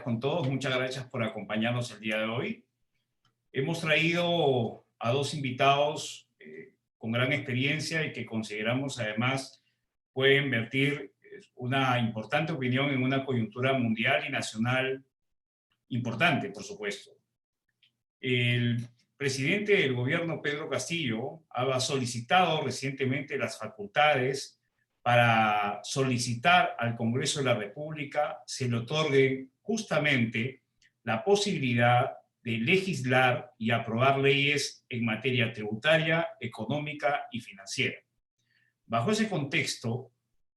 con todos. Muchas gracias por acompañarnos el día de hoy. Hemos traído a dos invitados con gran experiencia y que consideramos además pueden vertir una importante opinión en una coyuntura mundial y nacional importante, por supuesto. El presidente del gobierno, Pedro Castillo, ha solicitado recientemente las facultades para solicitar al Congreso de la República se le otorgue justamente la posibilidad de legislar y aprobar leyes en materia tributaria, económica y financiera. Bajo ese contexto,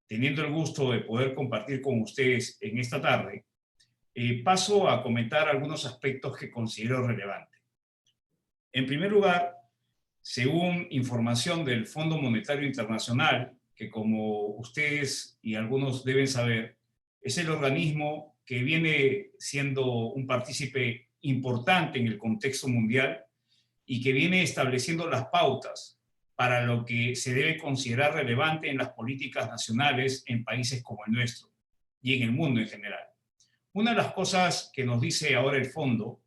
teniendo el gusto de poder compartir con ustedes en esta tarde, paso a comentar algunos aspectos que considero relevantes. En primer lugar, según información del Fondo Monetario Internacional, que como ustedes y algunos deben saber, es el organismo que viene siendo un partícipe importante en el contexto mundial y que viene estableciendo las pautas para lo que se debe considerar relevante en las políticas nacionales en países como el nuestro y en el mundo en general. Una de las cosas que nos dice ahora el fondo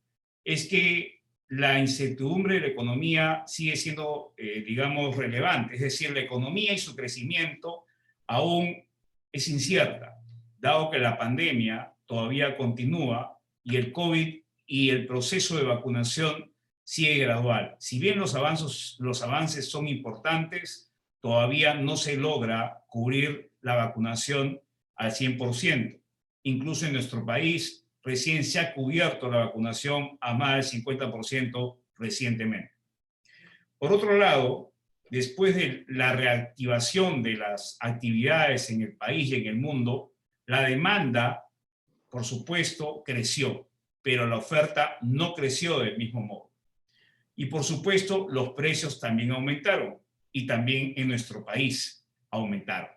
es que la incertidumbre de la economía sigue siendo, digamos, relevante. Es decir, la economía y su crecimiento aún es incierta, dado que la pandemia todavía continúa y el COVID y el proceso de vacunación sigue gradual. Si bien los avances son importantes, todavía no se logra cubrir la vacunación al 100%. Incluso en nuestro país, recién se ha cubierto la vacunación a más del 50% recientemente. Por otro lado, después de la reactivación de las actividades en el país y en el mundo, la demanda, por supuesto, creció, pero la oferta no creció del mismo modo. Y por supuesto, los precios también aumentaron, y también en nuestro país aumentaron.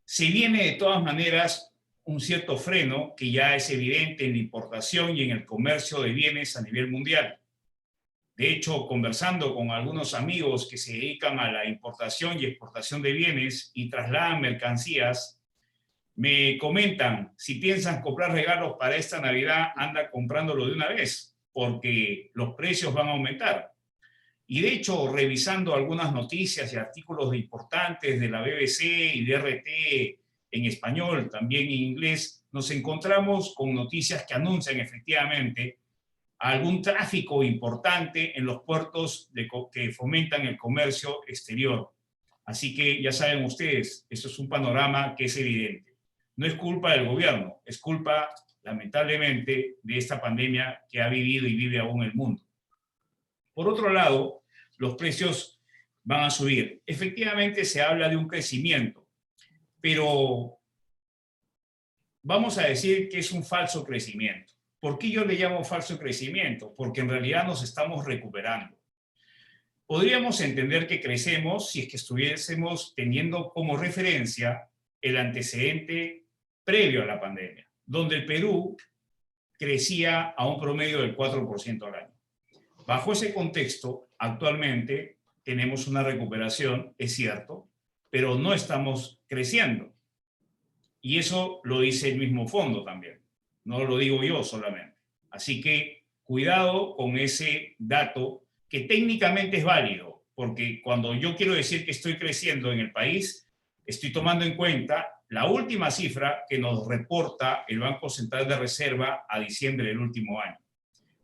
Se viene de todas maneras un cierto freno que ya es evidente en la importación y en el comercio de bienes a nivel mundial. De hecho, conversando con algunos amigos que se dedican a la importación y exportación de bienes y trasladan mercancías, me comentan, si piensan comprar regalos para esta Navidad, anda comprándolo de una vez, porque los precios van a aumentar. Y de hecho, revisando algunas noticias y artículos importantes de la BBC y de RT en español, también en inglés, nos encontramos con noticias que anuncian efectivamente algún tráfico importante en los puertos que fomentan el comercio exterior. Así que ya saben ustedes, eso es un panorama que es evidente. No es culpa del gobierno, es culpa, lamentablemente, de esta pandemia que ha vivido y vive aún el mundo. Por otro lado, los precios van a subir. Efectivamente, se habla de un crecimiento, pero vamos a decir que es un falso crecimiento. ¿Por qué yo le llamo falso crecimiento? Porque en realidad nos estamos recuperando. Podríamos entender que crecemos si es que estuviésemos teniendo como referencia el antecedente previo a la pandemia, donde el Perú crecía a un promedio del 4% al año. Bajo ese contexto, actualmente tenemos una recuperación, es cierto, pero no estamos creciendo. Y eso lo dice el mismo fondo también, no lo digo yo solamente. Así que cuidado con ese dato que técnicamente es válido, porque cuando yo quiero decir que estoy creciendo en el país, estoy tomando en cuenta la última cifra que nos reporta el Banco Central de Reserva a diciembre del último año.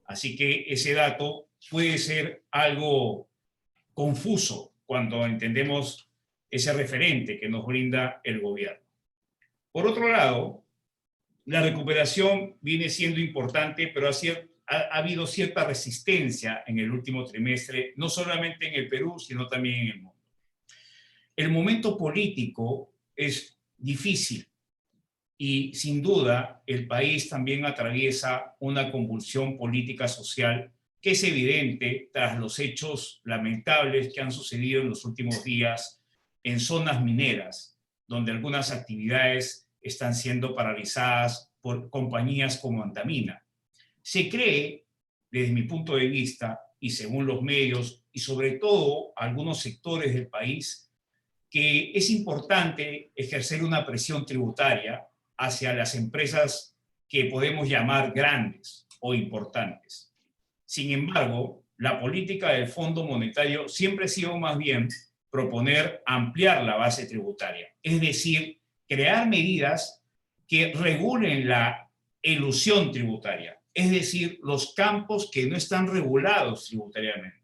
Así que ese dato puede ser algo confuso cuando entendemos ese referente que nos brinda el gobierno. Por otro lado, la recuperación viene siendo importante, pero ha habido cierta resistencia en el último trimestre, no solamente en el Perú, sino también en el mundo. El momento político es difícil y sin duda el país también atraviesa una convulsión política social que es evidente tras los hechos lamentables que han sucedido en los últimos días en zonas mineras, donde algunas actividades están siendo paralizadas por compañías como Antamina. Se cree, desde mi punto de vista, y según los medios, y sobre todo algunos sectores del país, que es importante ejercer una presión tributaria hacia las empresas que podemos llamar grandes o importantes. Sin embargo, la política del Fondo Monetario siempre ha sido más bien proponer ampliar la base tributaria, es decir, crear medidas que regulen la elusión tributaria, es decir, los campos que no están regulados tributariamente.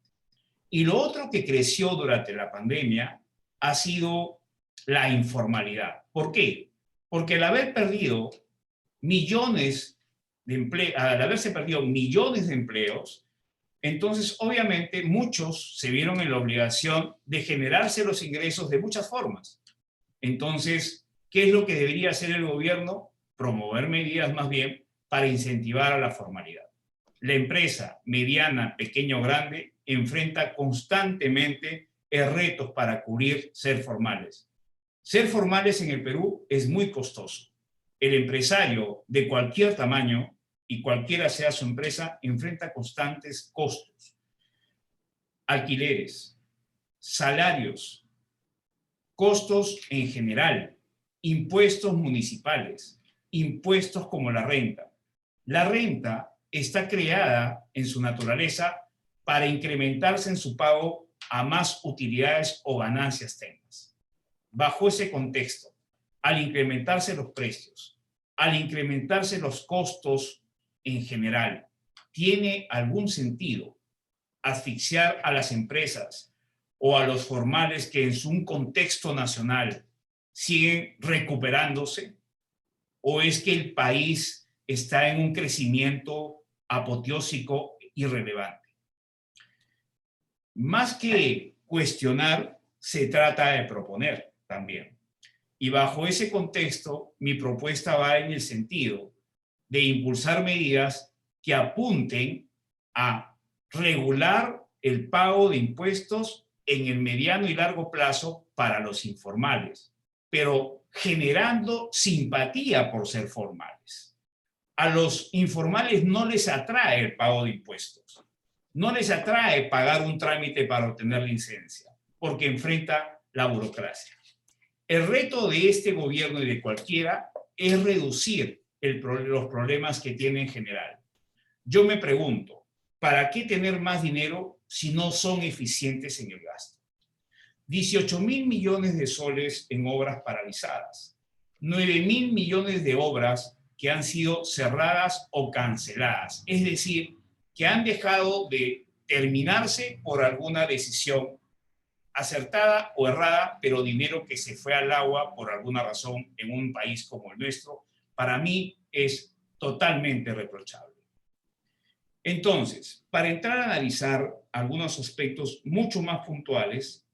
Y lo otro que creció durante la pandemia ha sido la informalidad. ¿Por qué? Porque al haberse perdido millones de empleos, entonces obviamente muchos se vieron en la obligación de generarse los ingresos de muchas formas. Entonces, ¿qué es lo que debería hacer el gobierno? Promover medidas más bien para incentivar a la formalidad. La empresa mediana, pequeña o grande enfrenta constantemente retos para cubrir ser formales. Ser formales en el Perú es muy costoso. El empresario de cualquier tamaño y cualquiera sea su empresa enfrenta constantes costos. Alquileres, salarios, costos en general, impuestos municipales, impuestos como la renta. La renta está creada en su naturaleza para incrementarse en su pago a más utilidades o ganancias tengas. Bajo ese contexto, al incrementarse los precios, al incrementarse los costos en general, ¿tiene algún sentido asfixiar a las empresas o a los formales que en un contexto nacional siguen recuperándose? ¿O es que el país está en un crecimiento apoteósico irrelevante? Más que cuestionar, se trata de proponer también. Y bajo ese contexto, mi propuesta va en el sentido de impulsar medidas que apunten a regular el pago de impuestos en el mediano y largo plazo para los informales, pero generando simpatía por ser formales. A los informales no les atrae el pago de impuestos, no les atrae pagar un trámite para obtener licencia, porque enfrenta la burocracia. El reto de este gobierno y de cualquiera es reducir los problemas que tiene en general. Yo me pregunto, ¿para qué tener más dinero si no son eficientes en el gasto? 18.000 millones de soles en obras paralizadas, 9.000 millones de obras que han sido cerradas o canceladas, es decir, que han dejado de terminarse por alguna decisión acertada o errada, pero dinero que se fue al agua por alguna razón en un país como el nuestro, para mí es totalmente reprochable. Entonces, para entrar a analizar algunos aspectos mucho más puntuales,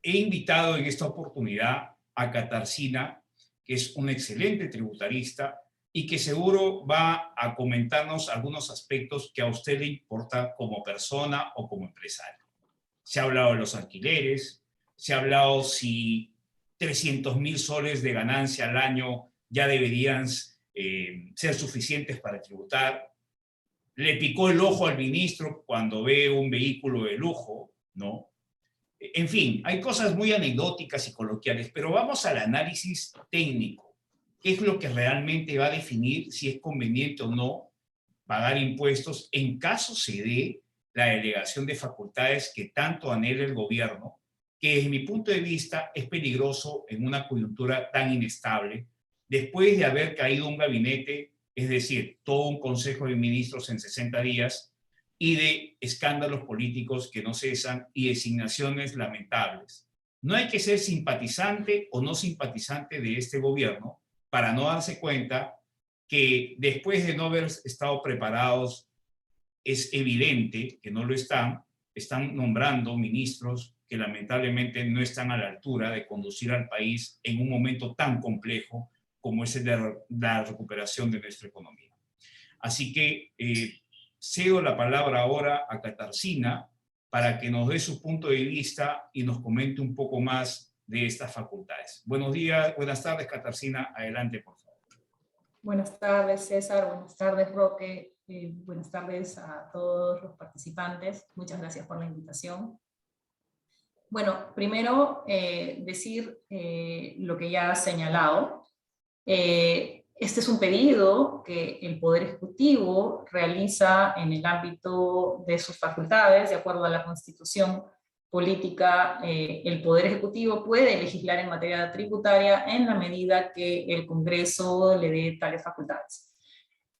he invitado en esta oportunidad a Katarzyna, que es una excelente tributarista y que seguro va a comentarnos algunos aspectos que a usted le importa como persona o como empresario. Se ha hablado de los alquileres, se ha hablado si 300.000 soles de ganancia al año ya deberían ser suficientes para tributar. Le picó el ojo al ministro cuando ve un vehículo de lujo, ¿no? En fin, hay cosas muy anecdóticas y coloquiales, pero vamos al análisis técnico. ¿Qué es lo que realmente va a definir si es conveniente o no pagar impuestos en caso se dé la delegación de facultades que tanto anhela el gobierno, que desde mi punto de vista es peligroso en una coyuntura tan inestable, después de haber caído un gabinete, es decir, todo un consejo de ministros en 60 días, y de escándalos políticos que no cesan y designaciones lamentables. No hay que ser simpatizante o no simpatizante de este gobierno para no darse cuenta que después de no haber estado preparados, es evidente que no lo están nombrando ministros que lamentablemente no están a la altura de conducir al país en un momento tan complejo como es el de la recuperación de nuestra economía. Así que cedo la palabra ahora a Katarzyna para que nos dé su punto de vista y nos comente un poco más de estas facultades. Buenos días, buenas tardes, Katarzyna. Adelante, por favor. Buenas tardes, César. Buenas tardes, Roque. Buenas tardes a todos los participantes. Muchas gracias por la invitación. Bueno, primero decir lo que ya has señalado. Este es un pedido que el Poder Ejecutivo realiza en el ámbito de sus facultades, de acuerdo a la Constitución política. El Poder Ejecutivo puede legislar en materia tributaria en la medida que el Congreso le dé tales facultades.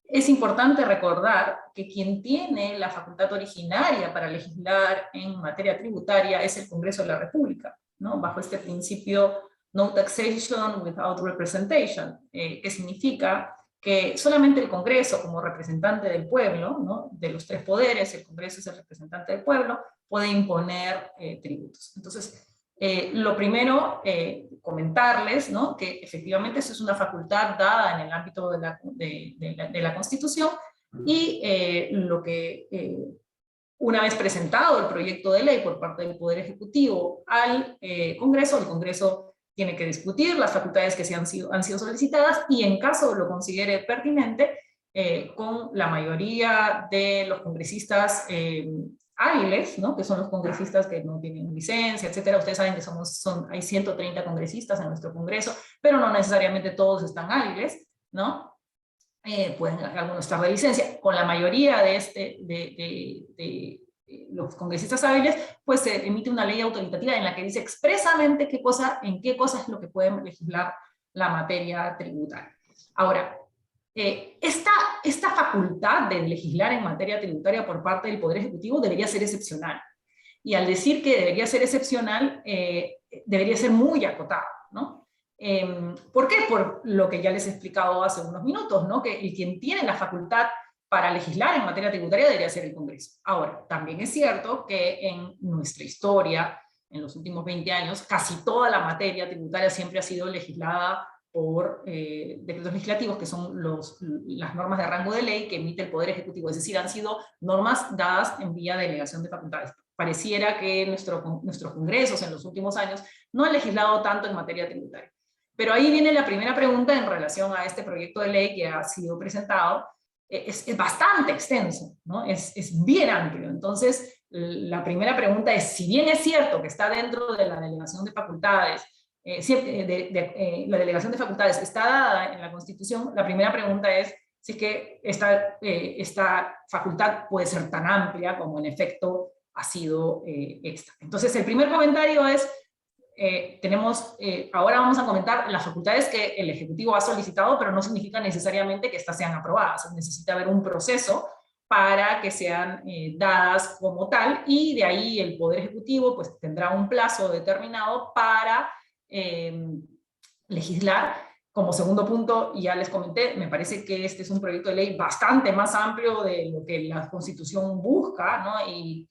Es importante recordar que quien tiene la facultad originaria para legislar en materia tributaria es el Congreso de la República, ¿no? Bajo este principio no taxation without representation, que significa que solamente el Congreso, como representante del pueblo, ¿no?, de los tres poderes, el Congreso es el representante del pueblo, puede imponer tributos. Entonces, lo primero, comentarles, ¿no?, que efectivamente eso es una facultad dada en el ámbito de la Constitución, y lo que, una vez presentado el proyecto de ley por parte del Poder Ejecutivo al Congreso, el Congreso tiene que discutir las facultades que han sido solicitadas, y en caso lo considere pertinente, con la mayoría de los congresistas hábiles, ¿no?, que son los congresistas que no tienen licencia, etcétera. Ustedes saben que hay 130 congresistas en nuestro Congreso, pero no necesariamente todos están hábiles, ¿no? Pueden algunos estar de licencia. Con la mayoría de los congresistas hábiles, pues se emite una ley autoritativa en la que dice expresamente en qué cosas es lo que pueden legislar la materia tributaria. Ahora, esta facultad de legislar en materia tributaria por parte del Poder Ejecutivo debería ser excepcional. Y al decir que debería ser excepcional, debería ser muy acotada, ¿no? ¿Por qué? Por lo que ya les he explicado hace unos minutos, ¿no?, que quien tiene la facultad para legislar en materia tributaria debería ser el Congreso. Ahora, también es cierto que en nuestra historia, en los últimos 20 años, casi toda la materia tributaria siempre ha sido legislada por decretos legislativos, que son las normas de rango de ley que emite el Poder Ejecutivo, es decir, han sido normas dadas en vía de delegación de facultades. Pareciera que nuestros congresos en los últimos años no han legislado tanto en materia tributaria. Pero ahí viene la primera pregunta en relación a este proyecto de ley que ha sido presentado. Es bastante extenso, ¿no? Es bien amplio. Entonces, la primera pregunta es, si bien es cierto que está dentro de la delegación de facultades, la delegación de facultades está dada en la Constitución, la primera pregunta es si es que esta facultad puede ser tan amplia como en efecto ha sido esta. Entonces, el primer comentario es, ahora vamos a comentar las facultades que el Ejecutivo ha solicitado, pero no significa necesariamente que estas sean aprobadas. Necesita haber un proceso para que sean dadas como tal, y de ahí el Poder Ejecutivo pues tendrá un plazo determinado para legislar. Como segundo punto, ya les comenté, me parece que este es un proyecto de ley bastante más amplio de lo que la Constitución busca, ¿no? Y